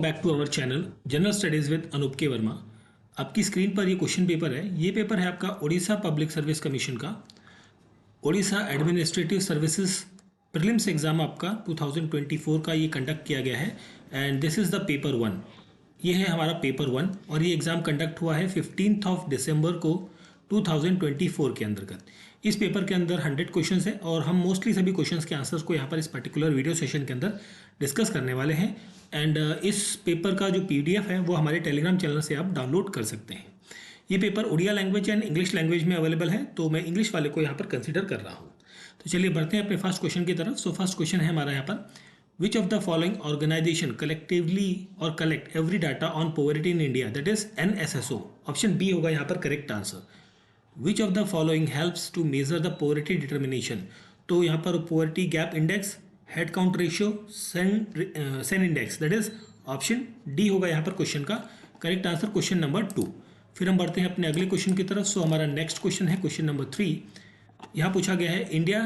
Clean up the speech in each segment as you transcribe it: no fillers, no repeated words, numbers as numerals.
Back to our channel general studies with Anoop K Verma. आपकी screen पर ये क्वेश्चन पेपर है। ये पेपर है आपका उड़ीसा पब्लिक सर्विस कमीशन का Orissa administrative services prelims exam आपका 2024 का ये कंडक्ट किया गया है and this is the paper 1। ये है हमारा पेपर 1 और ये एग्ज़ाम कंडक्ट हुआ है 15 दिसंबर को 2024 के अंतर्गत। इस पेपर के अंदर 100 क्वेश्चंस है और हम मोस्टली सभी क्वेश्चंस के आंसर्स को यहाँ पर इस पर्टिकुलर वीडियो सेशन के अंदर डिस्कस करने वाले हैं एंड इस पेपर का जो PDF है वो हमारे टेलीग्राम चैनल से आप डाउनलोड कर सकते हैं। ये paper Odia language and English language में अवेलेबल है, तो मैं इंग्लिश वाले को यहाँ पर कंसिडर कर रहा हूँ। तो चलिए बढ़ते हैं अपने फर्स्ट क्वेश्चन की तरफ। सो फर्स्ट क्वेश्चन है हमारा यहाँ पर, which of the following organisation collectively और collect every data on poverty in India, that is NSSO। Option B होगा यहाँ पर correct answer. Which of the following helps to measure the poverty determination, तो यहाँ पर poverty gap index, head count ratio, Sen index, that is option D होगा यहाँ पर question का करेक्ट आंसर, क्वेश्चन नंबर 2। फिर हम बढ़ते हैं अपने अगले क्वेश्चन की तरफ। सो हमारा नेक्स्ट क्वेश्चन है क्वेश्चन नंबर 3। यहाँ पूछा गया है, India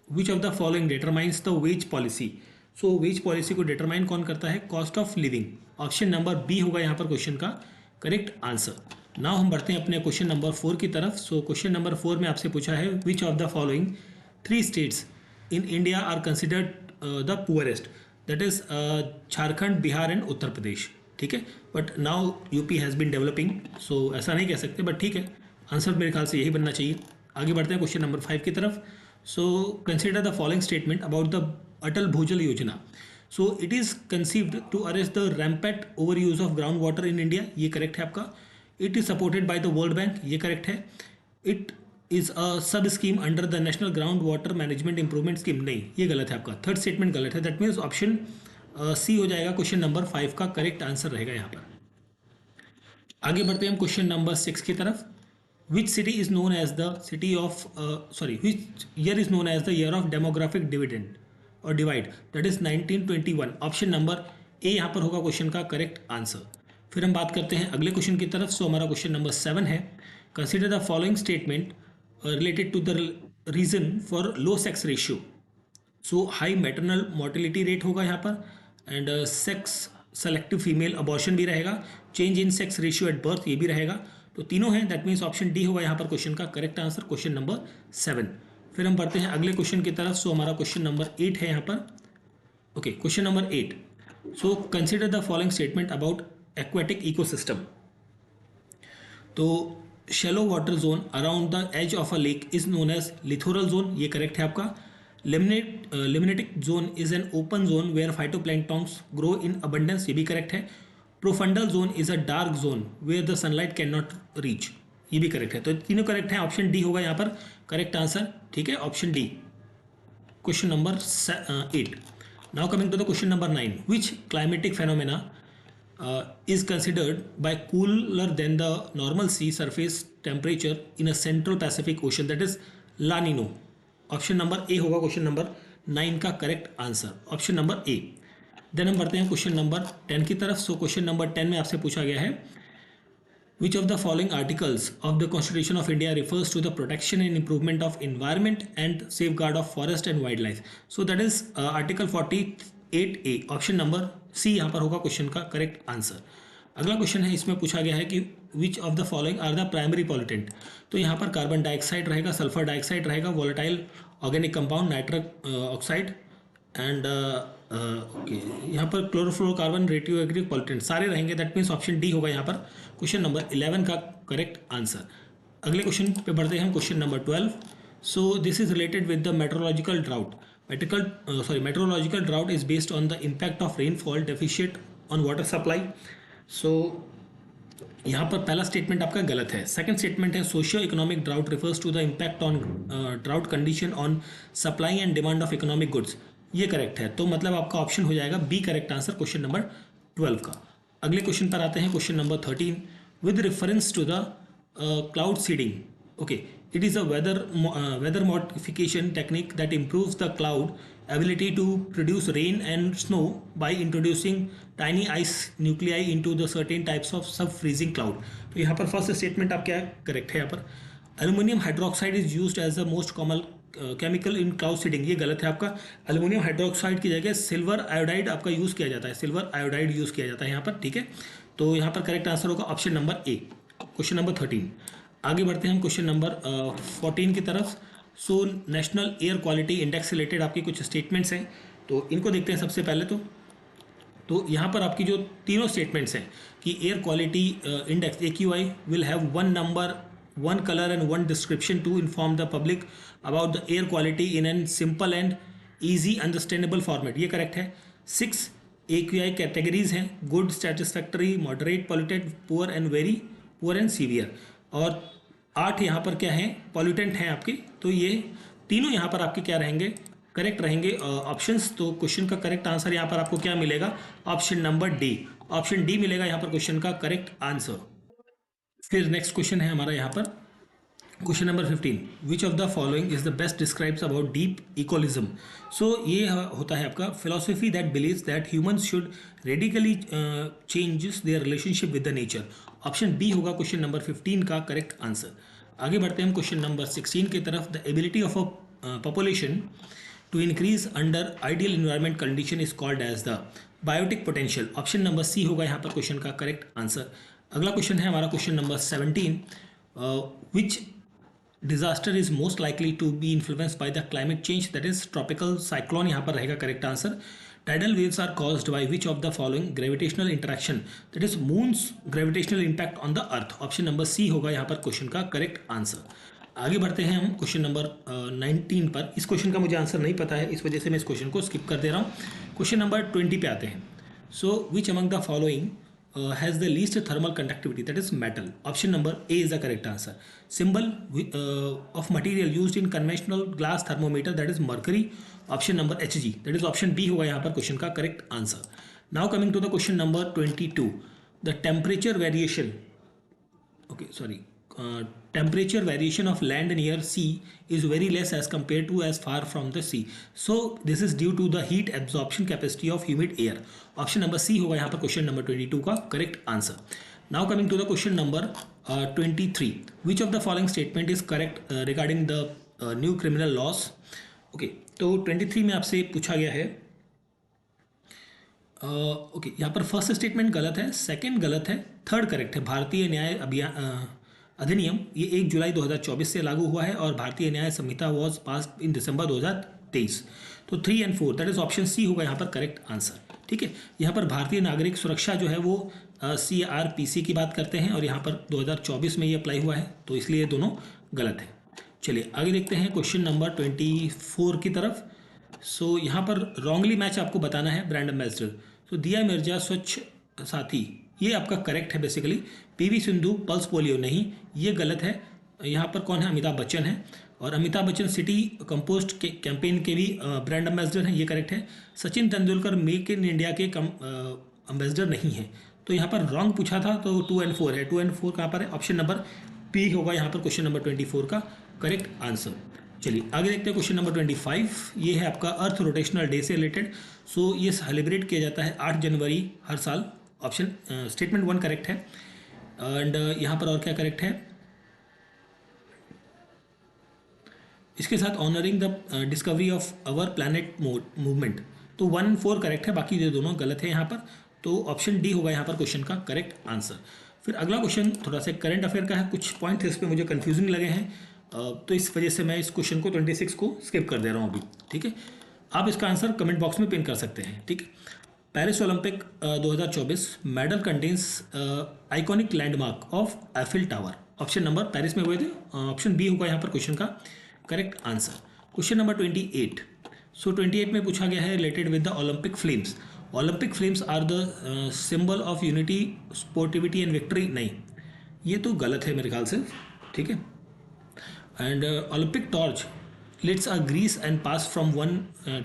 which of the following determines the wage policy. So wage policy को डिटरमाइन कौन करता है, cost of living. Option number B होगा यहाँ पर क्वेश्चन का करेक्ट आंसर। नाउ हम बढ़ते हैं अपने क्वेश्चन नंबर 4 की तरफ। सो क्वेश्चन नंबर 4 में आपसे पूछा है, which of the following 3 states in India are considered the poorest, that is Jharkhand, Bihar and Uttar Pradesh. ठीक है, but now UP has been developing, so ऐसा नहीं कह सकते, बट ठीक है, आंसर मेरे ख्याल से यही बनना चाहिए। आगे बढ़ते हैं क्वेश्चन नंबर 5 की तरफ। So consider the following statement about the Atal Bhujal Yojana. So it is conceived to arrest the rampant over use of ground water in India, ये करेक्ट है आपका। It is supported by the World Bank, ये correct है। It is a sub scheme under the national ground water management improvement scheme, नहीं, ये गलत है आपका। थर्ड स्टेटमेंट गलत है, दैट मीन्स ऑप्शन सी हो जाएगा, क्वेश्चन नंबर 5 का करेक्ट आंसर रहेगा यहाँ पर। आगे बढ़ते हैं हम क्वेश्चन नंबर 6 की तरफ। Which city is known as the city of which year is known as the year of demographic dividend और divide, that is 1921। Option number A यहाँ पर होगा क्वेश्चन का करेक्ट आंसर। फिर हम बात करते हैं अगले क्वेश्चन की तरफ। सो हमारा क्वेश्चन नंबर 7 है, consider the following statement related to the reason for low sex ratio. So high maternal mortality rate होगा यहाँ पर and sex selective female abortion भी रहेगा, change in sex ratio at birth ये भी रहेगा, तो तीनों हैं, दैट मीन्स ऑप्शन डी होगा यहाँ पर क्वेश्चन का करेक्ट आंसर, क्वेश्चन नंबर 7। फिर हम बढ़ते हैं अगले क्वेश्चन की तरफ। सो हमारा क्वेश्चन नंबर 8 है यहाँ पर। Okay, question number 8। So consider the following statement about aquatic ecosystem. तो shallow water zone around the edge of a lake is known as littoral zone, ये करेक्ट है आपका। Limnetic zone is an open zone where phytoplanktons grow in abundance, ये भी correct है। Profundal zone is a dark zone where the sunlight can not reach, ये भी correct है। तो तीनों करेक्ट है, ऑप्शन डी होगा यहाँ पर करेक्ट आंसर। ठीक है, option D, question number 8। Now coming to the question number 9। Which climatic phenomena is considered by cooler than the normal sea surface temperature in a central Pacific Ocean, that is La Nino। Option number A होगा question number 9 का correct answer, option number A. Then हम बढ़ते हैं question number 10 की तरफ। So question number 10 में आपसे पूछा गया है, which of the following articles of the constitution of India refers to the protection and improvement of environment and safeguard of forest and wildlife. So that is article 48A, option number C यहाँ पर होगा question का correct answer. अगला question है, इसमें पूछा गया है कि which of the following are the primary pollutant. तो यहाँ पर कार्बन डाइऑक्साइड रहेगा, सल्फर डाइऑक्साइड रहेगा, volatile organic compound, nitrous oxide and okay, यहाँ पर क्लोरोफ्लोरोकार्बन, रेडियो एक्टिव पॉल्यूटेंट सारे रहेंगे, दैट मीन्स ऑप्शन डी होगा यहाँ पर क्वेश्चन नंबर 11 का करेक्ट आंसर। अगले क्वेश्चन पे बढ़ते हैं हम, question number 12। So this is related with the meteorological drought. Meteorological drought is based on the impact of rainfall deficit on water supply. So यहाँ पर पहला स्टेटमेंट आपका गलत है। सेकंड स्टेटमेंट है, socio economic drought refers to the impact on drought condition on supply and demand of economic goods, ये correct है। तो मतलब आपका ऑप्शन हो जाएगा B correct answer, question number 12 का। अगले क्वेश्चन पर आते हैं, question number 13। With reference to the cloud seeding, okay, it is a weather modification technique that improves the cloud ability to produce rain and snow by introducing tiny ice nuclei into the certain types of sub-freezing cloud। तो यहाँ पर first statement आप क्या correct है। यहाँ पर aluminium hydroxide is used as the most chemical in cloud seeding, ये गलत है आपका। एल्युमिनियम हाइड्रोक्साइड की जगह सिल्वर आयोडाइड आपका यूज़ किया जाता है, सिल्वर आयोडाइड यूज़ किया जाता है यहाँ पर, ठीक है। तो यहाँ पर करेक्ट आंसर होगा ऑप्शन नंबर ए, क्वेश्चन नंबर 13। आगे बढ़ते हैं हम क्वेश्चन नंबर 14 की तरफ। So national air quality index से रिलेटेड आपकी कुछ स्टेटमेंट्स हैं, तो इनको देखते हैं सबसे पहले। तो यहाँ पर आपकी जो तीनों स्टेटमेंट्स हैं कि air quality index AQI will have one number, one colour and one description to inform the public about the air quality in an simple and easy understandable format, ये करेक्ट है। 6 AQI कैटेगरीज हैं, good, satisfactory, moderate, polluted, poor and very poor and severe. और 8 यहाँ पर क्या हैं, pollutant हैं आपके। तो ये तीनों यहाँ पर आपके क्या रहेंगे, करेक्ट रहेंगे ऑप्शंस। तो क्वेश्चन का करेक्ट आंसर यहाँ पर आपको क्या मिलेगा, option number D, option D मिलेगा यहाँ पर क्वेश्चन का करेक्ट आंसर। फिर नेक्स्ट क्वेश्चन है हमारा यहाँ पर question number 15, which of the following is the best describes about deep ecologism. So ये होता है आपका philosophy that believes that humans should radically changes their relationship with the nature. Option B होगा question number 15 का correct answer. आगे बढ़ते हैं हम क्वेश्चन नंबर 16 की तरफ। The ability of a population to increase under ideal environment condition is called as the biotic potential। Option number C होगा यहाँ पर क्वेश्चन का करेक्ट आंसर। अगला क्वेश्चन है हमारा question number 17, which disaster is most likely to be influenced by the climate change, that is tropical cyclone, यहाँ पर रहेगा correct answer. Tidal waves are caused by which of the following gravitational interaction, that is moon's gravitational impact on the earth. Option number C होगा यहाँ पर question का correct answer. आगे बढ़ते हैं हम क्वेश्चन नंबर 19 पर। इस क्वेश्चन का मुझे आंसर नहीं पता है, इस वजह से मैं इस क्वेश्चन को स्किप कर दे रहा हूँ। क्वेश्चन नंबर 20 पे आते हैं। So which among the following has the least thermal conductivity, that is metal. Option number A is the correct answer. Symbol of material used in conventional glass thermometer, that is mercury. Option number HG, that is option B होगा यहाँ पर question का correct answer. Now coming to the question number 22, the temperature variation, temperature variation of land near sea is very less as compared to as far from the sea. So this is due to the heat absorption capacity of humid air. Option number C होगा यहाँ पर question number 22 का correct answer. Now coming to the question number 23, which of the following statement is correct regarding the new criminal laws? Okay, तो 23 में आपसे पूछा गया है, ओके यहाँ पर फर्स्ट स्टेटमेंट गलत है, सेकंड गलत है, थर्ड करेक्ट है। भारतीय न्याय अधिनियम ये 1 जुलाई 2024 से लागू हुआ है और भारतीय न्याय संहिता वॉज पास इन दिसंबर 2023। तो 3 और 4 दैट इज ऑप्शन सी होगा यहाँ पर करेक्ट आंसर, ठीक है। यहाँ पर भारतीय नागरिक सुरक्षा जो है वो CRPC की बात करते हैं और यहाँ पर 2024 में ये अप्लाई हुआ है, तो इसलिए ये दोनों गलत है। चलिए आगे देखते हैं क्वेश्चन नंबर 24 की तरफ। सो यहाँ पर रॉन्गली मैच आपको बताना है ब्रांड एम्बेसडर। सो दिया मिर्जा स्वच्छ साथी ये आपका करेक्ट है basically. PV Sindhu pulse polio नहीं, ये गलत है। यहाँ पर कौन है, अमिताभ बच्चन है और अमिताभ बच्चन सिटी कंपोस्ट के कैंपेन के भी ब्रांड एम्बेसडर हैं, ये करेक्ट है। Sachin Tendulkar make in India के एम्बेसडर नहीं है, तो यहाँ पर रॉन्ग पूछा था, तो 2 और 4 है। 2 और 4 कहाँ पर है, ऑप्शन नंबर P होगा यहाँ पर क्वेश्चन नंबर 24 का करेक्ट आंसर। चलिए आगे देखते हैं क्वेश्चन नंबर 25, ये है आपका अर्थ रोटेशनल डे से रिलेटेड। सो ये सेलिब्रेट किया जाता है 8 जनवरी हर साल। ऑप्शन स्टेटमेंट 1 करेक्ट है। एंड यहाँ पर और क्या करेक्ट है, इसके साथ honouring the discovery of our planet movement, तो 1 और 4 करेक्ट है, बाकी ये दोनों गलत है यहाँ पर। तो ऑप्शन डी होगा यहाँ पर क्वेश्चन का करेक्ट आंसर। फिर अगला क्वेश्चन थोड़ा सा करंट अफेयर का है, कुछ पॉइंट इस पर मुझे कन्फ्यूजिंग लगे हैं, तो इस वजह से मैं इस क्वेश्चन को 26 को स्किप कर दे रहा हूँ अभी, ठीक है। आप इसका आंसर कमेंट बॉक्स में पिन कर सकते हैं, ठीक है। Paris Olympic 2024 medal contains iconic landmark of Eiffel tower. Option number Paris में हुए थे, ऑप्शन बी होगा यहाँ पर क्वेश्चन का correct answer. Question number 28, so 28 में पूछा गया है related with the Olympic flames. Olympic flames are the symbol of unity, sportivity and victory, नहीं ये तो गलत है मेरे ख्याल से, ठीक है। And Olympic torch let's a Greece and pass from one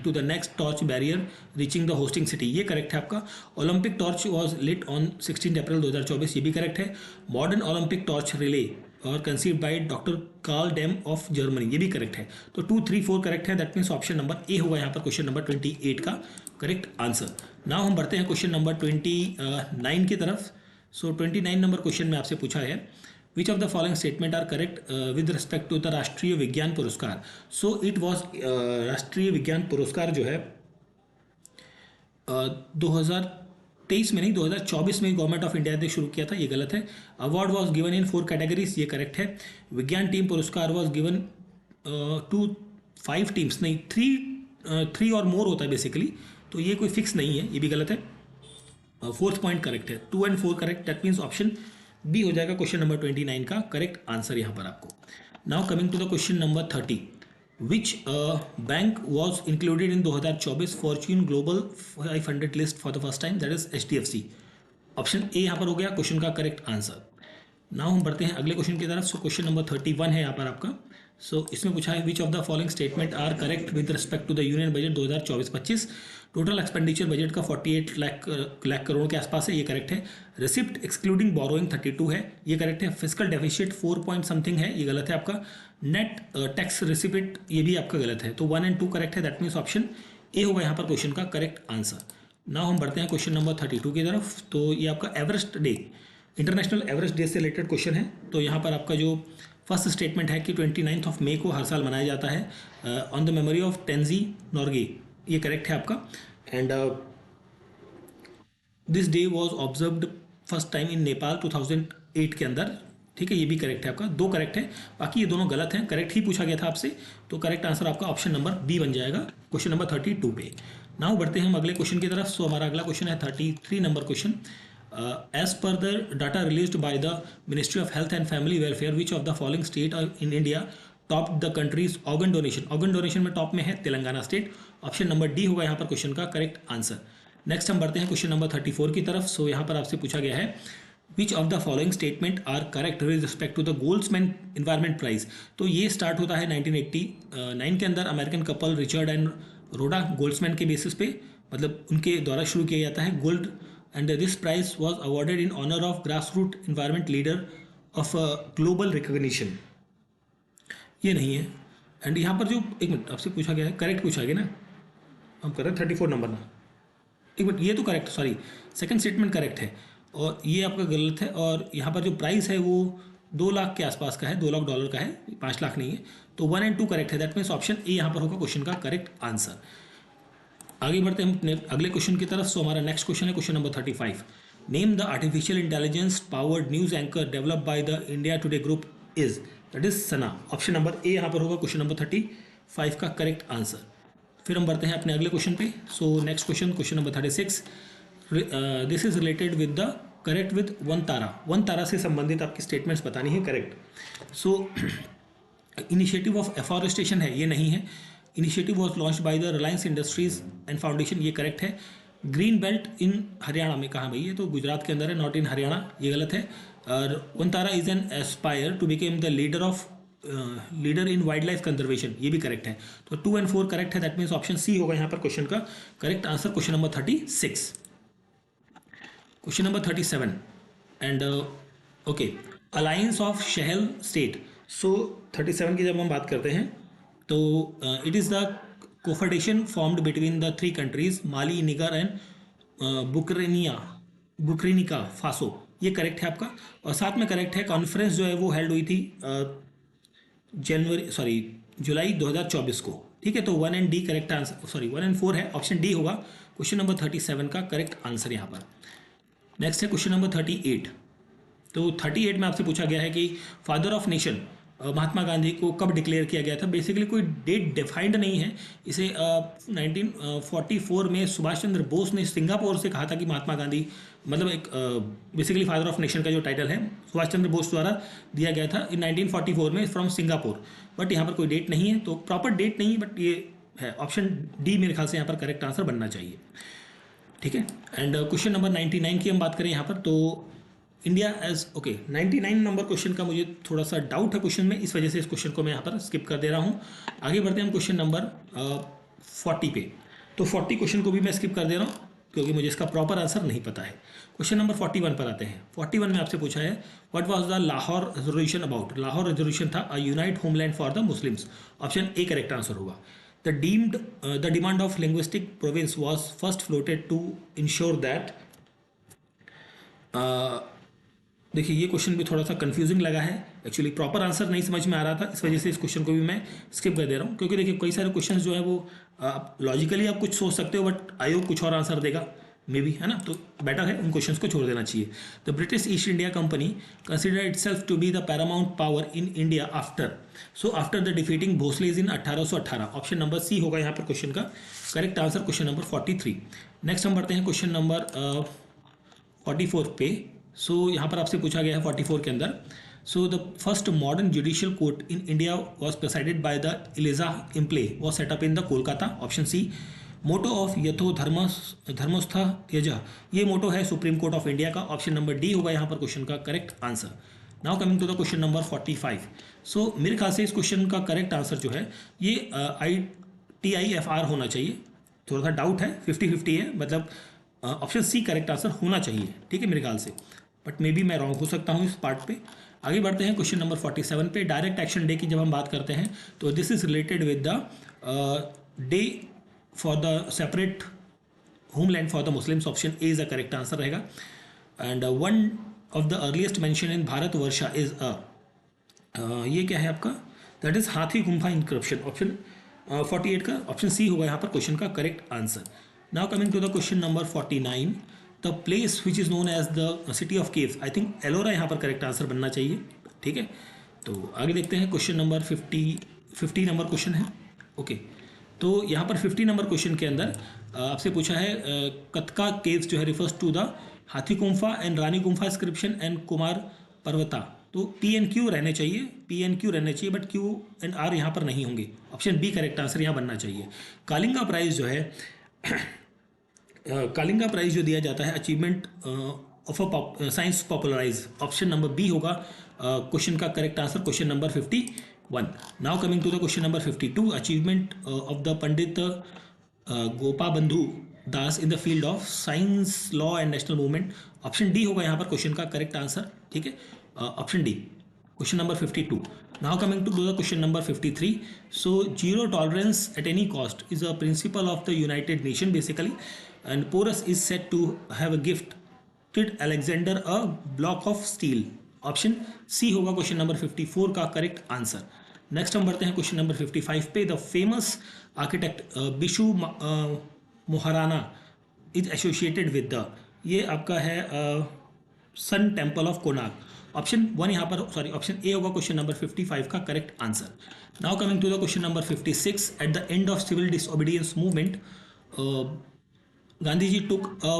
to the next torch barrier reaching the hosting city, ये करेक्ट है आपका। Olympic torch was lit on 16 April 2024, ये भी करेक्ट है। Modern Olympic torch relay are conceived by doctor Carl Diem of Germany, ये भी correct है। तो 2, 3, 4 करेक्ट है, that means option number A होगा यहाँ पर क्वेश्चन नंबर 28 का करेक्ट आंसर। नाउ हम बढ़ते हैं क्वेश्चन नंबर 29 की तरफ। सो 29 नंबर क्वेश्चन में आपसे पूछा है, which of the following statement are correct with respect to the Rashtriya Vigyan पुरस्कार. सो इट वॉज राष्ट्रीय विज्ञान पुरस्कार जो है 2023 में नहीं 2024 में गवर्नमेंट ऑफ इंडिया ने शुरू किया था, ये गलत है. Award was given in 4 categories, ये करेक्ट है. विज्ञान टीम पुरस्कार वॉज गिवन टू 5 टीम्स, नहीं 3 और मोर होता है बेसिकली, तो ये कोई फिक्स नहीं है, ये भी गलत है. 4th पॉइंट करेक्ट है, 2 and 4 correct, that means option B हो जाएगा क्वेश्चन नंबर 29 का करेक्ट आंसर यहाँ पर आपको. Now coming to the question number 30, which bank was included in 2024 Fortune Global 500 list for the first time, that is HDFC. Option A यहाँ पर हो गया क्वेश्चन का करेक्ट आंसर. नाउ हम बढ़ते हैं अगले क्वेश्चन की तरफ. सो क्वेश्चन नंबर 31 है यहाँ पर आपका. सो इसमें पूछा है which of the following statement are correct with respect to the union budget 2024-25. Total expenditure budget का 48 लाख करोड़ के आसपास है, ये करेक्ट है. रिसिप्ट एक्सक्लूडिंग बोरोइंग 32 है, ये करेक्ट है. फिजिकल डेफिसिट 4 पॉइंट समथिंग है, ये गलत है आपका. नेट टैक्स रिसिप्ट ये भी आपका गलत है, तो 1 and 2 करेक्ट है, दैट मीन्स ऑप्शन ए होगा यहाँ पर क्वेश्चन का करेक्ट आंसर. नाउ हम बढ़ते हैं क्वेश्चन नंबर 32 की तरफ. तो ये आपका Everest day, international Everest day से रिलेटेड क्वेश्चन है. तो यहाँ पर आपका जो फर्स्ट स्टेटमेंट है कि 29 मई को हर साल मनाया जाता है on the memory of tangy Norgay, ये करेक्ट है आपका. And this day was observed first time in Nepal 2008 के अंदर, ठीक है, ये भी करेक्ट है आपका. 2 करेक्ट है, बाकी ये दोनों गलत हैं. करेक्ट ही पूछा गया था आपसे, तो करेक्ट आंसर आपका ऑप्शन नंबर बी बन जाएगा क्वेश्चन नंबर 32 पे. नाउ बढ़ते हैं हम अगले क्वेश्चन की तरफ. सो हमारा अगला क्वेश्चन है 33 number question. As per the data released by the Ministry of Health and Family Welfare, which of the following state in India topped the country's organ donation? Organ donation में top में है Telangana state. Option number D होगा यहाँ पर question का correct answer. Next हम बढ़ते हैं क्वेश्चन नंबर 34 की तरफ. सो यहाँ पर आपसे पूछा गया है which of the following statement are correct with respect to the Goldsman environment prize. तो ये स्टार्ट होता है 1989 के अंदर. American couple Richard and Rhoda Goldsman के बेसिस पे, मतलब उनके द्वारा शुरू किया जाता है gold, and this prize was awarded in honor of grassroots environment leader of global recognition. ये नहीं है. एंड यहाँ पर जो एक मिनट आपसे पूछा गया है, करेक्ट पूछा गया ना, हम कर रहे हैं 34 नंबर ना, एक मिनट, ये तो correct, sorry, second statement correct है और ये आपका गलत है. और यहाँ पर जो प्राइस है वो 2 लाख के आसपास का है, $2 लाख का है, 5 लाख नहीं है. तो 1 and 2 करेक्ट है, दैट मीन्स ऑप्शन ए यहाँ पर होगा क्वेश्चन का करेक्ट आंसर. आगे बढ़ते हैं हम अगले क्वेश्चन की तरफ. सो हमारा नेक्स्ट क्वेश्चन है question number 35. Name the artificial intelligence powered news anchor developed by the India today group is, that is Sana. Option number A यहाँ पर होगा क्वेश्चन नंबर 35 का करेक्ट आंसर. फिर हम बढ़ते हैं अपने अगले क्वेश्चन पे. So next question number 36. This is related with the correct with Vantara से संबंधित आपकी स्टेटमेंट्स बतानी है correct. So initiative of afforestation है, ये नहीं है. Initiative was launch by the Reliance industries and foundation, ये करेक्ट है. ग्रीन बेल्ट इन हरियाणा में कहाँ भाई, ये तो गुजरात के अंदर है, नॉट इन हरियाणा, ये गलत है. और Vantara is an aspire to become the leader in wildlife conservation, ये भी करेक्ट है. तो 2 and 4 करेक्ट है, दैट मीन्स ऑप्शन सी होगा यहाँ पर क्वेश्चन का correct answer. Question number 36. Question number 37 and okay, alliance of Sahel state. So 37 की जब हम बात करते हैं तो it is the confederation formed between the 3 countries Mali, Niger and बुक्रेनिका Faso, ये करेक्ट है आपका. और साथ में करेक्ट है कॉन्फ्रेंस जो है वो हेल्ड हुई थी जुलाई 2024 को, ठीक है. तो 1 and D correct answer, sorry 1 and 4 है, ऑप्शन डी होगा क्वेश्चन नंबर 37 का करेक्ट आंसर यहाँ पर. नेक्स्ट है क्वेश्चन नंबर 38. तो 38 में आपसे पूछा गया है कि father of nation Mahatma Gandhi को कब डिक्लेयर किया गया था. बेसिकली कोई डेट डिफाइंड नहीं है. इसे 1944 में सुभाष चंद्र बोस ने सिंगापुर से कहा था कि महात्मा गांधी, मतलब एक बेसिकली फादर ऑफ नेशन का जो टाइटल है सुभाष चंद्र बोस द्वारा दिया गया था इन 1944 में फ्रॉम सिंगापुर. बट यहाँ पर कोई डेट नहीं है, तो प्रॉपर डेट नहीं है, बट ये है ऑप्शन डी मेरे ख्याल से यहाँ पर करेक्ट आंसर बनना चाहिए, ठीक है. एंड क्वेश्चन नंबर 99 की हम बात करें यहाँ पर, तो इंडिया एज 99 नंबर क्वेश्चन का मुझे थोड़ा सा डाउट है क्वेश्चन में, इस वजह से इस क्वेश्चन को मैं यहाँ पर स्किप कर दे रहा हूँ. आगे बढ़ते हैं हम क्वेश्चन नंबर 40 पे. तो 40 क्वेश्चन को भी मैं स्किप कर दे रहा हूँ क्योंकि मुझे इसका प्रॉपर आंसर नहीं पता है. क्वेश्चन नंबर 41 पर आते हैं. 41 में आपसे पूछा है what was the Lahore resolution about. Lahore resolution था a unite homeland for the Muslims. Option A correct answer होगा. The demand of linguistic province was first floated to ensure that देखिए ये क्वेश्चन भी थोड़ा सा कंफ्यूजिंग लगा है, एक्चुअली प्रॉपर आंसर नहीं समझ में आ रहा था, इस वजह से इस क्वेश्चन को भी मैं स्किप कर दे रहा हूँ, क्योंकि देखिए कई सारे क्वेश्चन जो है वो आप लॉजिकली आप कुछ सोच सकते हो बट आयोग कुछ और आंसर देगा मे बी, है ना, तो बेटर है उन क्वेश्चंस को छोड़ देना चाहिए। The British East India Company consider itself to be the paramount power in India after the defeating Bhosles in 1818। Option number C होगा यहाँ पर क्वेश्चन का correct answer, question number 43। Next हम बढ़ते हैं क्वेश्चन नंबर 44 पे। सो यहाँ पर आपसे पूछा गया है 44 के अंदर, so the first modern judicial court in India was presided by the Elijah Impey was set up in the Kolkata. Option C. Motto of यथो धर्मस्थ त्यज, ये मोटो है सुप्रीम कोर्ट ऑफ इंडिया का। ऑप्शन नंबर डी होगा यहाँ पर क्वेश्चन का correct answer. Now coming to the question number 45। So मेरे ख्याल से इस क्वेश्चन का करेक्ट आंसर जो है ये ITIFR होना चाहिए, थोड़ा सा डाउट है, 50-50 है, मतलब ऑप्शन सी करेक्ट आंसर होना चाहिए, ठीक है मेरे ख्याल से, बट मे बी मैं रॉन्ग हो सकता हूँ इस पार्ट पे। आगे बढ़ते हैं क्वेश्चन नंबर 47 पे। डायरेक्ट एक्शन डे की जब हम बात करते हैं तो this is related with the day for the separate homeland for the Muslims. Option A is the correct answer रहेगा। And one of the earliest mention in Bharata Varsha is ये क्या है आपका, दैट इज हाथी गुम्फा इंक्रिप्शन। ऑप्शन 48 का option C होगा यहाँ पर क्वेश्चन का correct answer. Now coming to the question number 49। The place which is known as the city of caves, I think Ellora यहाँ पर करेक्ट आंसर बनना चाहिए, ठीक है। तो आगे देखते हैं क्वेश्चन नंबर 50 नंबर क्वेश्चन है, ओके। तो यहाँ पर 50 नंबर क्वेश्चन के अंदर आपसे पूछा है कतका केव्स जो है refers to the Hathi Gumpha and Rani Gumpha inscription and Kumar Parvata. तो PNQ रहने चाहिए, PNQ रहने चाहिए, बट Q&R यहाँ पर नहीं होंगे। ऑप्शन बी करेक्ट आंसर यहाँ बनना चाहिए। कालिंगा प्राइज जो है कालिंगा प्राइज जो दिया जाता है achievement of a science popularise, option number B होगा क्वेश्चन का correct answer, question number 51। Now coming to the question number 52। Achievement of the Pandit Gopabandhu Das in the field of science law and national movement. Option D होगा यहाँ पर question का correct answer, ठीक है, option D, question number 52। Now coming to the question number 53। So zero tolerance at any cost is a principle of the United nation basically, and Porus is said to have a gifted Alexander a block of steel। Option C होगा question number 54 का correct answer. Next हम बढ़ते हैं question number 55 पे। The famous architect Bisu Moharana is associated with the, ये आपका है sun temple of Konark. Option one यहाँ पर, सॉरी ऑप्शन ए होगा क्वेश्चन नंबर 55 का correct answer. Now coming to the question number 56। At the end of civil disobedience movement Gandhiji took a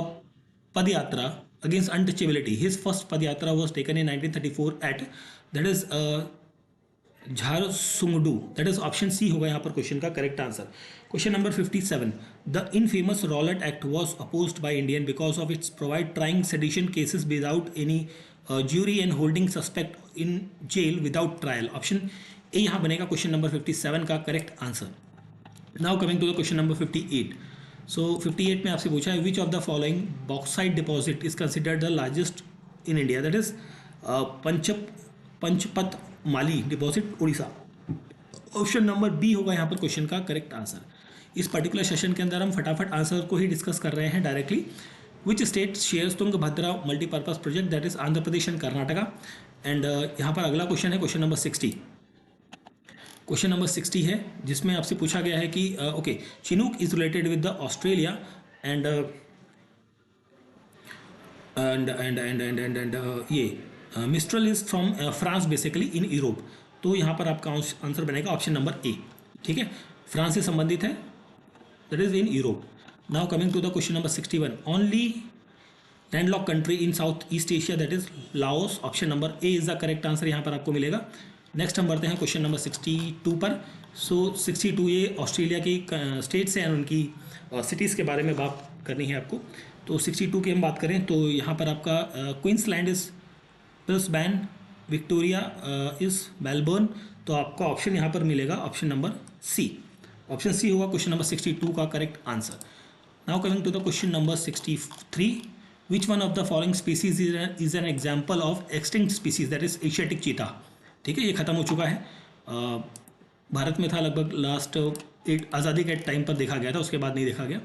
Padayatra against untouchability. His first Padayatra was taken in 1934 at, that is Jharsuguda। That is option C होगा यहाँ पर question का correct answer. Question number 57। The infamous Rowlatt Act was opposed by Indian because of its provide trying sedition cases without any jury and holding suspect in jail without trial। Option A यहाँ बनेगा question number 57 का correct answer. Now coming to the question number 58। So 58 में आपसे पूछा है which of the following bauxite deposit is considered the largest in India, that is Panchpat Mali deposit Orissa. Option number B होगा यहाँ पर क्वेश्चन का करेक्ट आंसर। इस पर्टिकुलर सेशन के अंदर हम फटाफट आंसर को ही डिस्कस कर रहे हैं directly. Which state shares Tungabhadra multipurpose project, that is Andhra Pradesh and Karnataka. And यहाँ पर अगला क्वेश्चन है क्वेश्चन नंबर 60। क्वेश्चन नंबर 60 है जिसमें आपसे पूछा गया है कि okay, chinook is related with the Australia and ये mistral is from France basically in Europe. तो यहाँ पर आपका आंसर बनेगा ऑप्शन नंबर ए, ठीक है, फ्रांस से संबंधित है, that is in Europe. Now coming to the question number 61। Only landlocked country in south east Asia, that is Laos. Option number A is the correct answer यहाँ पर आपको मिलेगा। नेक्स्ट हम बढ़ते हैं क्वेश्चन नंबर 62 पर। सो 62 ये ऑस्ट्रेलिया की स्टेट्स हैं, उनकी सिटीज़ के बारे में बात करनी है आपको। तो 62 की हम बात करें तो यहाँ पर आपका Queensland is Brisbane, Victoria is Melbourne. तो आपका ऑप्शन यहाँ पर मिलेगा option number C. Option C होगा क्वेश्चन नंबर 62 का correct answer. Now coming to the question number 63। Which one of the following species is an example of extinct species, that is Asiatic cheetah. ठीक है, ये ख़त्म हो चुका है, भारत में था लगभग लास्ट आज़ादी के टाइम पर देखा गया था, उसके बाद नहीं देखा गया।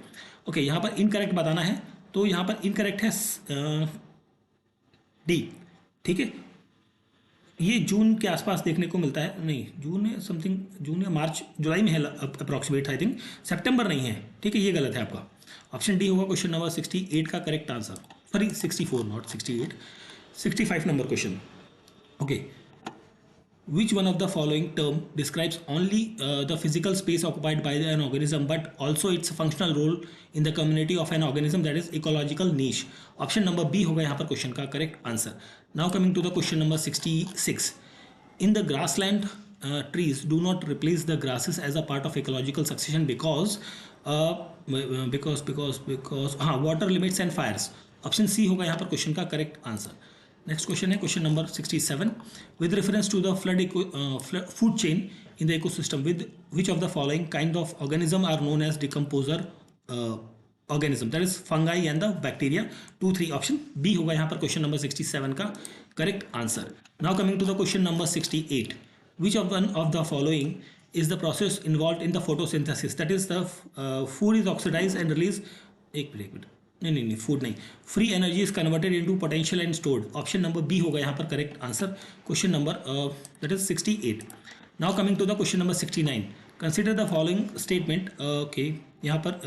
ओके, यहाँ पर इनकरेक्ट बताना है, तो यहाँ पर इनकरेक्ट है डी, ठीक है, ये जून के आसपास देखने को मिलता है, नहीं जून है समथिंग, जून या मार्च जुलाई में है अप्रॉक्सीमेट, आई थिंक सितंबर नहीं है, ठीक है, ये गलत है आपका। ऑप्शन डी होगा क्वेश्चन नंबर 68 का correct answer, sorry 64 not 68, 65 number question. Okay, which one of the following term describes only the physical space occupied by an organism but also its functional role in the community of an organism, that is ecological niche? Option number B होगा यहाँ पर question का correct answer. Now coming to the question number 66, in the grassland trees do not replace the grasses as a part of ecological succession because water limits and fires। Option C होगा यहाँ पर question का correct answer. Next question है question number 67, with reference to the food chain in the ecosystem with which of the following kind of organism are known as decomposer organism, that is fungi and the bacteria. 2 3 option B होगा यहाँ पर question number 67 का correct answer. Now coming to the question number 68, which of one of the following is the process involved in the photosynthesis, that is the food is oxidized and release, एक minute, नहीं food नहीं, free energy is converted into potential and stored. Option number B होगा यहाँ पर correct answer, question number that is 68। Now coming to the question number 69, consider the following statement. Okay, यहाँ पर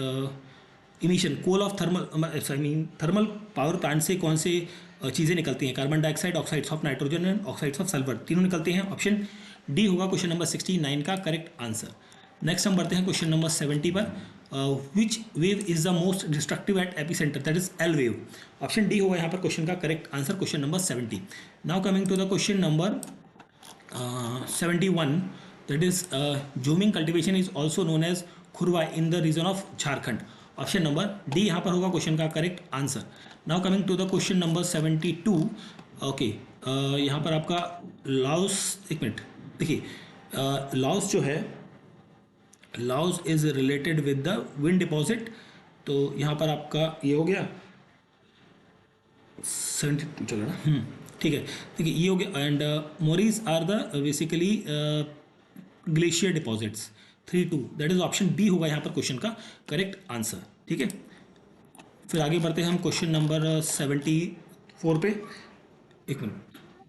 emission coal of thermal power plant से कौन से चीज़ें निकलती हैं, carbon dioxide, oxides of nitrogen and oxides of sulphur, तीनों निकलते हैं। ऑप्शन डी होगा क्वेश्चन नंबर 69 का करेक्ट आंसर। नेक्स्ट हम बढ़ते हैं क्वेश्चन नंबर 70 पर, which wave is the most destructive at epicenter, that is L wave. Option D होगा यहाँ पर क्वेश्चन का correct answer, question number 70। Now coming to the question number 71, that is jhuming cultivation is also known as Khurwa in the region of Jharkhand. Option number D यहाँ पर होगा question का correct answer. Now coming to the question number 72, okay, यहाँ पर आपका Laos, एक minute देखिए, Laos जो है, Laos is related with the wind deposit, तो यहाँ पर आपका ये हो गया 72 चल रहा है, ठीक है, देखिए ये हो गया। And moraines are the basically glacier deposits, 3 2, that is option B होगा यहाँ पर क्वेश्चन का करेक्ट आंसर, ठीक है। फिर आगे बढ़ते हैं हम क्वेश्चन नंबर 74 पे। एक मिनट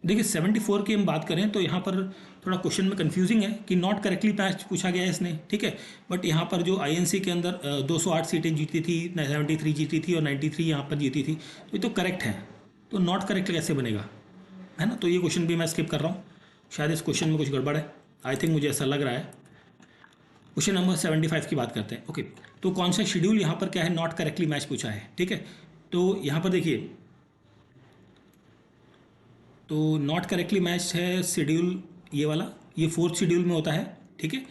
देखिए, 74 की हम बात करें तो यहाँ पर थोड़ा क्वेश्चन में कंफ्यूजिंग है कि नॉट करेक्टली मैच पूछा गया है इसने, ठीक है, बट यहाँ पर जो आईएनसी के अंदर 208 सीटें जीती थी, 73 जीती थी और 93 यहाँ पर जीती थी, तो ये तो करेक्ट है, तो नॉट करेक्ट कैसे बनेगा, है ना। तो ये क्वेश्चन भी मैं स्किप कर रहा हूँ, शायद इस क्वेश्चन में कुछ गड़बड़ है, आई थिंक मुझे ऐसा लग रहा है। क्वेश्चन नंबर 75 की बात करते हैं। ओके, तो कौन सा शेड्यूल यहाँ पर क्या है, नॉट करेक्टली मैच पूछा है, ठीक है। तो यहाँ पर देखिए, तो नॉट करेक्टली मैच है शेड्यूल ये वाला, ये 4th शेड्यूल में होता है, ठीक है,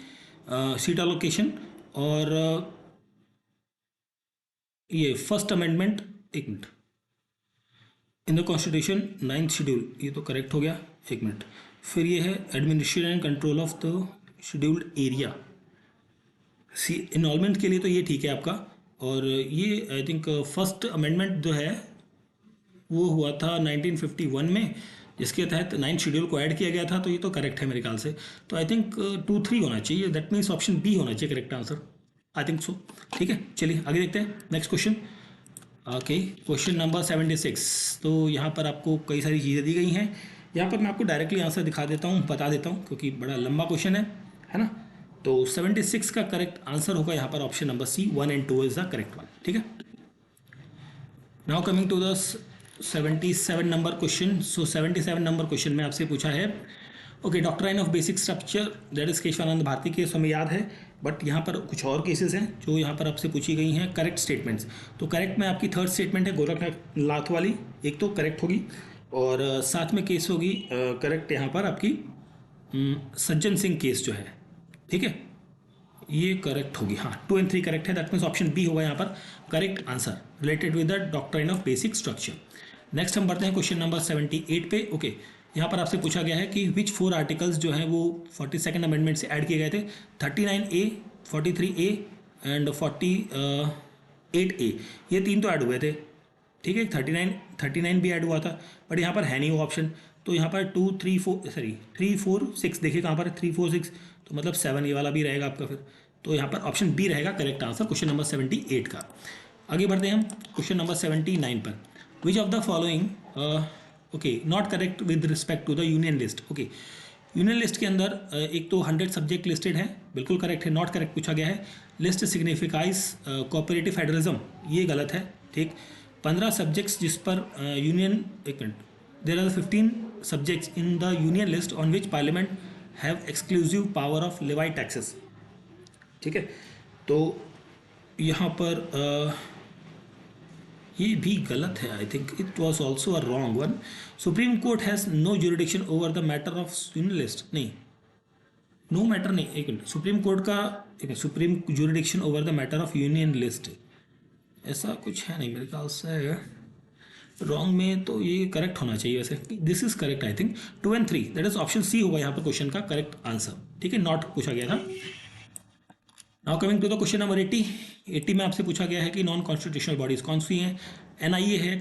सीट अलोकेशन, और ये फर्स्ट अमेंडमेंट, एक minute, in the constitution 9th schedule, ये तो करेक्ट हो गया, एक मिनट। फिर ये है administration and control of the scheduled area, C enrolment के लिए तो ये ठीक है आपका। और ये आई थिंक फर्स्ट अमेंडमेंट जो है वो हुआ था 1951 में, जिसके तहत 9th शेड्यूल को ऐड किया गया था, तो ये तो करेक्ट है मेरे ख्याल से। तो आई थिंक 2 3 होना चाहिए, दैट मीन्स ऑप्शन बी होना चाहिए correct answer, I think so, ठीक है। चलिए आगे देखते हैं next question. Okay, question number 76, तो यहाँ पर आपको कई सारी चीज़ें दी गई हैं, यहाँ पर मैं आपको डायरेक्टली आंसर दिखा देता हूँ, बता देता हूँ, क्योंकि बड़ा लंबा क्वेश्चन है ना। तो 76 का करेक्ट आंसर होगा यहाँ पर option number C, 1 and 2 is the correct one, ठीक है। Now coming to the 77 number question. सो 77 नंबर क्वेश्चन में आपसे पूछा है, okay, doctrine of basic structure, that is Kesavananda Bharati case हमें याद है, बट यहाँ पर कुछ और केसेस हैं जो यहाँ पर आपसे पूछी गई हैं करेक्ट स्टेटमेंट्स। तो करेक्ट में आपकी 3rd स्टेटमेंट है गोरखनाथ वाली, एक तो करेक्ट होगी, और साथ में केस होगी करेक्ट यहाँ पर आपकी सज्जन सिंह केस जो है, ठीक है, ये करेक्ट होगी, हाँ 2 and 3 करेक्ट है, दैट मीन्स ऑप्शन बी होगा यहाँ पर correct answer, related with the doctrine of basic structure. Next हम बढ़ते हैं क्वेश्चन नंबर 78 पे। ओके, यहाँ पर आपसे पूछा गया है कि विच 4 आर्टिकल्स जो हैं वो 42nd अमेंडमेंट से ऐड किए गए थे, 39A, 43A एंड 48A, ये 3 तो ऐड हुए थे, ठीक है, 39 भी ऐड हुआ था, बट यहाँ पर है नहीं वो ऑप्शन। तो यहाँ पर 2 3 4 6 देखिए कहाँ पर है, 3 4 6, तो मतलब 7 ये वाला भी रहेगा आपका फिर। तो यहाँ पर ऑप्शन बी रहेगा करेक्ट आंसर क्वेश्चन नंबर 78 का। आगे बढ़ते हैं हम क्वेश्चन नंबर 79 पर। Which of the following okay, not correct with respect to the union list. Okay, union list के अंदर एक तो 100 सब्जेक्ट लिस्टेड है, बिल्कुल करेक्ट है, नॉट करेक्ट पूछा गया है। लिस्ट सिग्निफिकाइज कोऑपरेटिव फेडरलिज्म, ये गलत है, ठीक। 15 सब्जेक्ट्स जिस पर यूनियन, एक minute, there are 15 subjects in the union list on which parliament have exclusive power of levy taxes, ठीक है। तो यहाँ पर ये भी गलत है, I think it was also a wrong one. Supreme court has no jurisdiction over the matter of union list, नहीं, नो मैटर नहीं, एक मिनट, सुप्रीम कोर्ट का एक supreme jurisdiction over the matter of union list, ऐसा कुछ है नहीं मेरे ख्याल से। रॉन्ग में तो ये करेक्ट होना चाहिए वैसे, this is correct I think. 2 and 3 that is option C होगा यहाँ पर क्वेश्चन का करेक्ट आंसर, ठीक है, नॉट पूछा गया था। Now coming to the question number 80 में आपसे पूछा गया है कि नॉन कॉन्स्टिट्यूशनल बॉडीज कौन सी हैं। एनआईए है,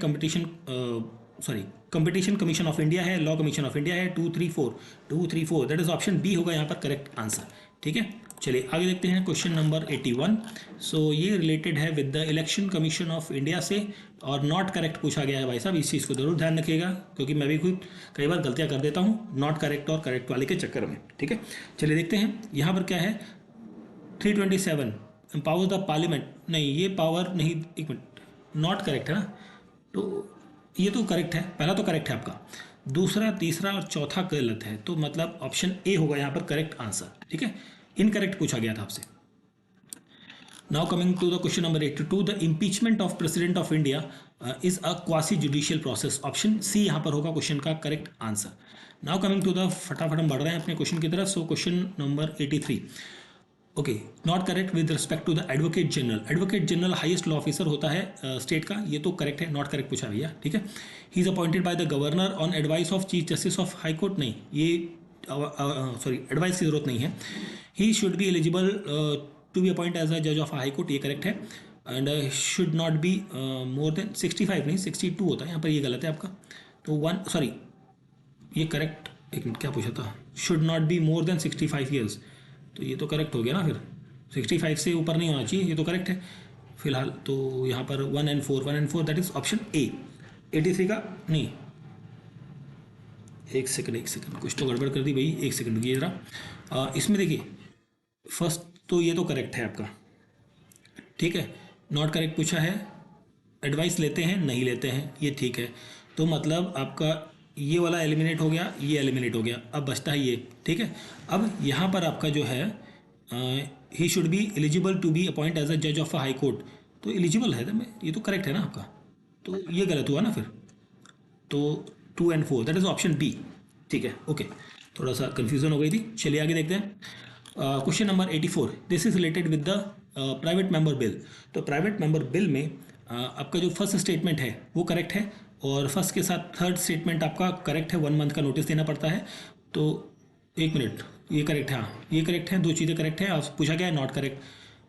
कंपटीशन कमीशन ऑफ इंडिया है, लॉ कमीशन ऑफ इंडिया है, 234 दैट इज ऑप्शन बी होगा यहाँ पर करेक्ट आंसर, ठीक है। चलिए आगे देखते हैं क्वेश्चन नंबर 81। सो ये रिलेटेड है with the election commission of India से, और नॉट करेक्ट पूछा गया है भाई साहब, इस चीज़ को जरूर ध्यान रखिएगा क्योंकि मैं भी खुद कई बार गलतियाँ कर देता हूँ नॉट करेक्ट और करेक्ट वाले के चक्कर में, ठीक है। चलिए देखते हैं यहाँ पर क्या है। 327 एम्पावर द पार्लियामेंट, नहीं ये पावर नहीं, एक मिनट, नॉट करेक्ट है ना, तो ये तो करेक्ट है, पहला तो करेक्ट है आपका, दूसरा तीसरा और चौथा गलत है, तो मतलब ऑप्शन ए होगा यहाँ पर करेक्ट आंसर, ठीक है। इनकरेक्ट पूछा गया था आपसे। Now coming to the question number 82, the impeachment of president of India is a quasi judicial process, option C यहाँ पर होगा क्वेश्चन का correct answer. Now coming to the, फटाफट हम बढ़ रहे हैं अपने क्वेश्चन की तरफ। So question number 83, okay, not correct with respect to the advocate general. Advocate general highest law officer होता है स्टेट का, ये तो करेक्ट है, नॉट करेक्ट पूछा भैया, ठीक है। He is appointed by the governor on advice of chief justice of high court, नहीं ये सॉरी एडवाइस की जरूरत नहीं है। ही should be eligible to be appoint as a जज ऑफ हाई कोर्ट, ये करेक्ट है। And should not be more than 65, नहीं 62 होता है यहाँ पर, ये गलत है आपका। तो ये करेक्ट, एक मिनट क्या पूछा था, should not be more than 65 years, तो ये तो करेक्ट हो गया ना, फिर 65 से ऊपर नहीं होना चाहिए, ये तो करेक्ट है फिलहाल। तो यहाँ पर 1 and 4 that is option A. 83 का नहीं, एक सेकंड कुछ तो गड़बड़ कर दी भाई, एक सेकंड रुकिए जरा। इसमें देखिए फर्स्ट तो ये तो करेक्ट है आपका, ठीक है। नॉट करेक्ट पूछा है, एडवाइस लेते हैं नहीं लेते हैं, ये ठीक है, तो मतलब आपका ये वाला एलिमिनेट हो गया, ये एलिमिनेट हो गया, अब बचता है ये, ठीक है। अब यहाँ पर आपका जो है ही should be eligible to be appoint as a जज ऑफ अ हाई कोर्ट, तो एलिजिबल है, ये तो करेक्ट है ना आपका, तो ये गलत हुआ ना फिर, तो 2 and 4 that is option B, ठीक है, ओके। थोड़ा सा कन्फ्यूजन हो गई थी, चलिए आगे देखते हैं। Question number 84, this is related with the private member bill. तो प्राइवेट मेंबर बिल में आपका जो फर्स्ट स्टेटमेंट है वो करेक्ट है, और फर्स्ट के साथ थर्ड स्टेटमेंट आपका करेक्ट है, 1 month का नोटिस देना पड़ता है। तो एक मिनट, ये करेक्ट है, हाँ ये करेक्ट है, दो चीज़ें करेक्ट है। आप पूछा गया है नॉट करेक्ट,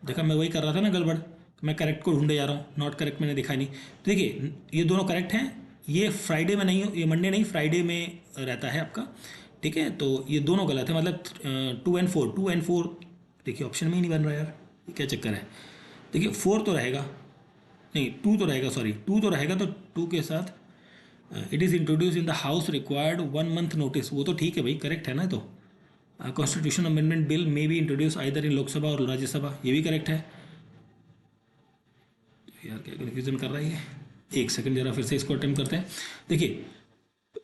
देखा मैं वही कर रहा था ना गड़बड़, मैं करेक्ट को ढूंढे जा रहा हूँ, नॉट करेक्ट मैंने देखा नहीं। तो देखिए ये दोनों करेक्ट हैं, ये फ्राइडे में नहीं, ये मंडे नहीं फ्राइडे में रहता है आपका, ठीक है। तो ये दोनों गलत है, मतलब 2 and 4 देखिए ऑप्शन में ही नहीं बन रहा यार, ये क्या चक्कर है। देखिए 4 तो रहेगा, नहीं 2 तो रहेगा, सॉरी 2 तो रहेगा, तो 2 के साथ it is introduce in the house required 1 month notice, वो तो ठीक है भाई, करेक्ट है ना। तो constitution amendment bill may be introduce either in Lok Sabha और राज्यसभा, ये भी करेक्ट है। यार क्या कन्फ्यूजन कर रहा है ये, एक सेकंड जरा फिर से इसको अटेम्प्ट करते हैं। देखिए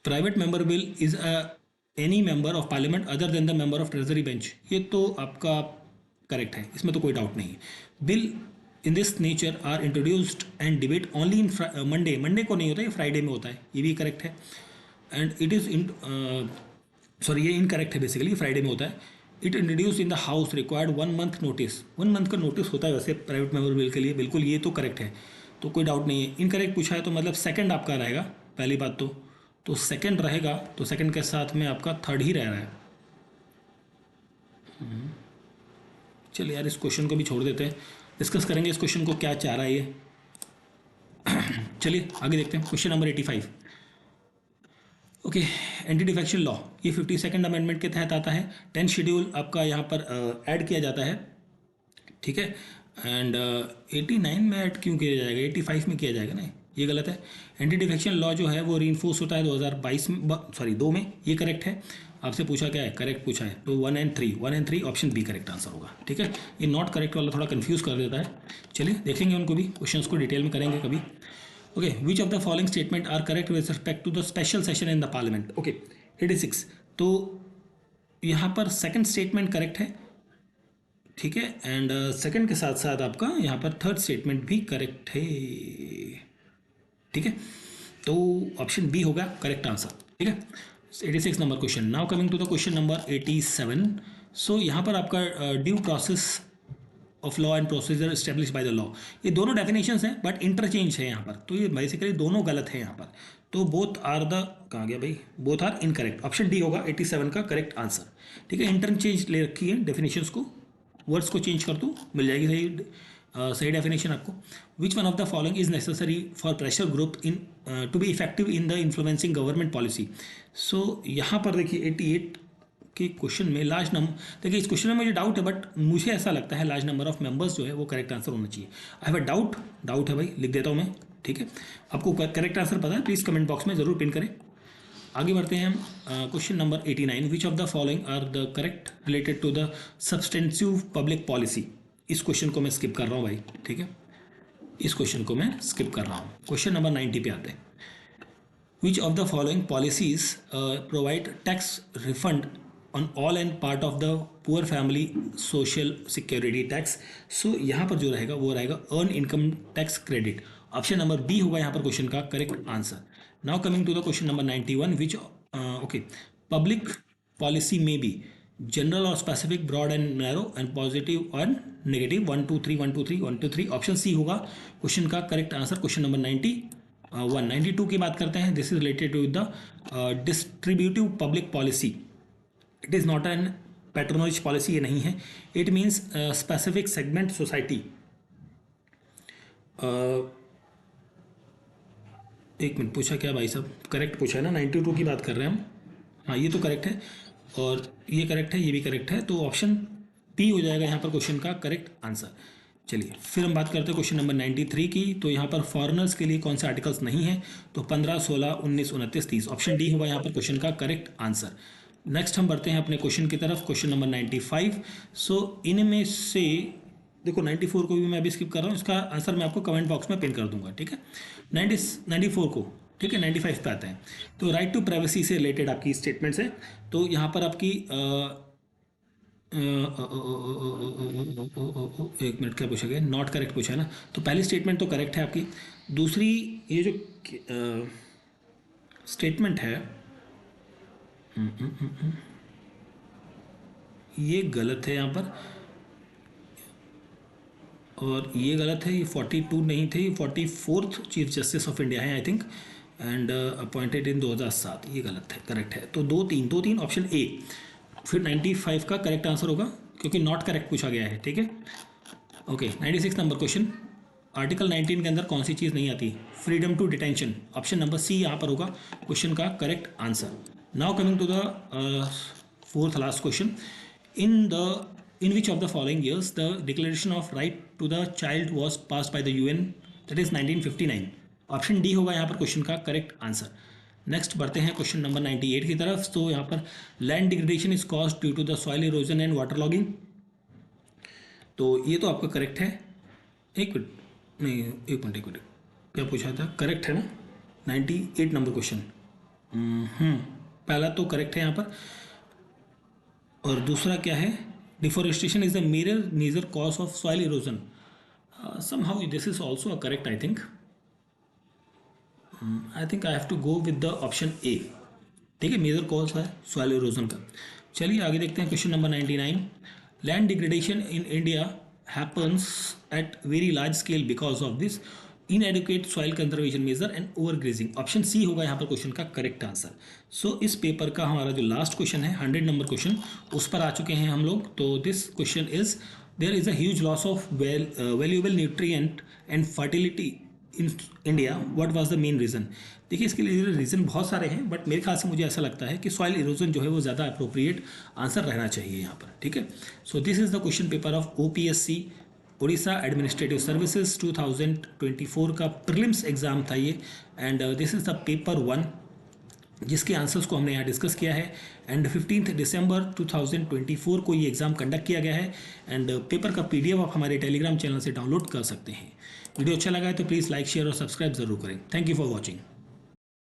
private member bill is any member of parliament other than the member of treasury bench, ये तो आपका करेक्ट है, इसमें तो कोई डाउट नहीं है। Bill in this nature are introduced and debate only in Monday को नहीं होता है, फ्राइडे में होता है, ये भी करेक्ट है। एंड इट इज़ सॉरी ये इनकरेक्ट है, बेसिकली फ्राइडे में होता है। It introduce in the house required 1 month notice, 1 month का नोटिस होता है वैसे प्राइवेट मेंबर बिल के लिए, बिल्कुल ये तो करेक्ट है, तो कोई डाउट नहीं है। इनकरेक्ट पूछा है तो मतलब सेकंड आपका रहेगा, पहली बात तो सेकंड रहेगा, तो सेकंड के साथ में आपका थर्ड ही रह रहा है। चलिए यार इस क्वेश्चन को भी छोड़ देते हैं, डिस्कस करेंगे इस क्वेश्चन को क्या चाह रहा है ये। चलिए आगे देखते हैं question number 85। Okay, anti defection law, ये 52nd अमेंडमेंट के तहत आता है। 10th शेड्यूल आपका यहाँ पर ऐड किया जाता है, ठीक है। एंड 89 में ऐड क्यों किया जाएगा, 85 में किया जाएगा ना, ये गलत है। एंटी डिफेक्शन लॉ जो है वो रीइंफोर्स होता है 2022 में, 2 में, ये करेक्ट है। आपसे पूछा क्या है, करेक्ट पूछा है, तो 1 and 3 option B correct answer होगा, ठीक है। ये नॉट करेक्ट वाला थोड़ा कंफ्यूज कर देता है। चलिए देखेंगे उनको भी, क्वेश्चंस को डिटेल में करेंगे कभी। Okay, which of the following statement are correct with respect to the special session in the parliament. Okay, 86, तो यहाँ पर सेकंड स्टेटमेंट करेक्ट है, ठीक है। एंड सेकंड के साथ साथ आपका यहाँ पर थर्ड स्टेटमेंट भी करेक्ट है, ठीक है। तो ऑप्शन बी होगा करेक्ट आंसर, ठीक है। 86 number question. Now coming to the question number 87। So यहाँ पर आपका due process of law and procedure establish by the law, ये दोनों डेफिनेशंस हैं बट इंटरचेंज है यहाँ पर, तो ये बेसिकली दोनों गलत है यहाँ पर। तो बोथ आर द, कहाँ गया भाई, both are incorrect. Option D होगा 87 का करेक्ट आंसर, ठीक है। इंटरचेंज ले रखी है डेफिनेशंस को, वर्ड्स को चेंज कर दो, मिल जाएगी सही डेफिनेशन आपको। Which one of the following is necessary for pressure group in to be effective in the influencing government policy. So यहाँ पर देखिए 88 के क्वेश्चन में लार्ज नंबर, देखिए इस क्वेश्चन में मुझे डाउट है बट मुझे ऐसा लगता है लार्ज नंबर ऑफ मेंबर्स जो है वो करेक्ट आंसर होना चाहिए। आई हैव अ डाउट है भाई, लिख देता हूँ मैं, ठीक है। आपको करेक्ट आंसर पता है, प्लीज़ कमेंट बॉक्स में ज़रूर पिन करें। आगे बढ़ते हैं हम। Question number 89, which of the following are the correct related to the substantive public policy. इस क्वेश्चन को मैं स्किप कर रहा हूँ भाई, ठीक है, इस क्वेश्चन को मैं स्किप कर रहा हूँ। क्वेश्चन नंबर 90 पे आते हैं। Which of the following policies provide tax refund on all and part of the poor family social security tax. So यहाँ पर जो रहेगा वो रहेगा earn income tax credit. Option number B होगा यहाँ पर क्वेश्चन का correct answer. Now coming to the question number 91, which okay public policy may be general or specific, broad and narrow and positive or negative, 1 2 3 1 2 3 1 2 3। Option C होगा question का correct answer. Question number 92 की बात करते हैं। This is related to the distributive public policy. It is not an patronage policy, ये नहीं है। It means specific segment society. एक मिनट, पूछा क्या भाई साहब, करेक्ट पूछा है ना, 92 की बात कर रहे हैं हम। हाँ, ये तो करेक्ट है और ये करेक्ट है, ये भी करेक्ट है, तो ऑप्शन पी हो जाएगा यहाँ पर क्वेश्चन का करेक्ट आंसर। चलिए फिर हम बात करते हैं क्वेश्चन नंबर 93 की। तो यहाँ पर फॉरेनर्स के लिए कौन से आर्टिकल्स नहीं है, तो 15, 16, 19, 29, 30। ऑप्शन डी होगा यहाँ पर क्वेश्चन का करेक्ट आंसर। नेक्स्ट हम बढ़ते हैं अपने क्वेश्चन की तरफ, क्वेश्चन नंबर 95। सो इनमें से देखो 94 को भी मैं अभी स्किप कर रहा हूँ, इसका आंसर मैं आपको कमेंट बॉक्स में पिन कर दूंगा, ठीक है। 94 को, ठीक है। 95 पे आते हैं। तो राइट टू प्राइवेसी से रिलेटेड आपकी स्टेटमेंट्स है। तो यहाँ पर आपकी एक मिनट, क्या पूछा गया, नॉट करेक्ट पूछा है ना। तो पहली स्टेटमेंट तो करेक्ट है आपकी। दूसरी ये जो स्टेटमेंट है ये गलत है यहाँ पर, और ये गलत है। ये 42 नहीं थे, ये 44th chief justice of India है I think, and appointed in 2007। ये गलत है, करेक्ट है। तो 2 3 ऑप्शन ए। फिर 95 का करेक्ट आंसर होगा क्योंकि नॉट करेक्ट पूछा गया है, ठीक है। Okay, 96 number question. आर्टिकल 19 के अंदर कौन सी चीज़ नहीं आती, freedom to detention. Option number C यहाँ पर होगा क्वेश्चन का correct answer. Now coming to the fourth last question. In which of the following years the Declaration of Right to the Child was passed by the UN, that is 1959। Option D होगा यहाँ पर question का correct answer. Next बढ़ते हैं question number 98 की तरफ। तो यहाँ पर land degradation is caused due to the soil erosion and water logging. तो ये तो आपका करेक्ट है। एक मिनट, क्या पूछा था, करेक्ट है ना, 98 नंबर क्वेश्चन। पहला तो करेक्ट है यहाँ पर, और दूसरा क्या है, deforestation is the major cause of soil erosion. somehow this is also a correct, I think I have to go with the option A, ठीक है। मेजर कॉज है सॉइल इरोजन का। चलिए आगे देखते हैं question number 99। Land degradation in India happens at very large scale because of this inadequate soil conservation measure and overgrazing. Option C होगा यहाँ पर क्वेश्चन का करेक्ट आंसर। सो इस पेपर का हमारा जो लास्ट क्वेश्चन है 100 नंबर क्वेश्चन, उस पर आ चुके हैं हम लोग। तो this question is, there is a huge loss of valuable nutrient and fertility in India, what was the main reason. देखिए इसके लिए रीज़न बहुत सारे हैं, बट मेरे ख्याल से मुझे ऐसा लगता है कि सॉइल इरोजन जो है वो ज़्यादा अप्रोप्रिएट आंसर रहना चाहिए यहाँ पर, ठीक है। So this is the question paper of OPSC Orissa administrative services 2024 का प्रीलिम्स एग्ज़ाम था ये, and this is the paper 1 जिसके आंसर्स को हमने यहाँ डिस्कस किया है। एंड 15 दिसंबर 2024 को ये एग्ज़ाम कंडक्ट किया गया है, एंड पेपर का PDF आप हमारे टेलीग्राम चैनल से डाउनलोड कर सकते हैं। वीडियो अच्छा लगा है तो प्लीज़ लाइक, शेयर और सब्सक्राइब ज़रूर करें। Thank you for watching.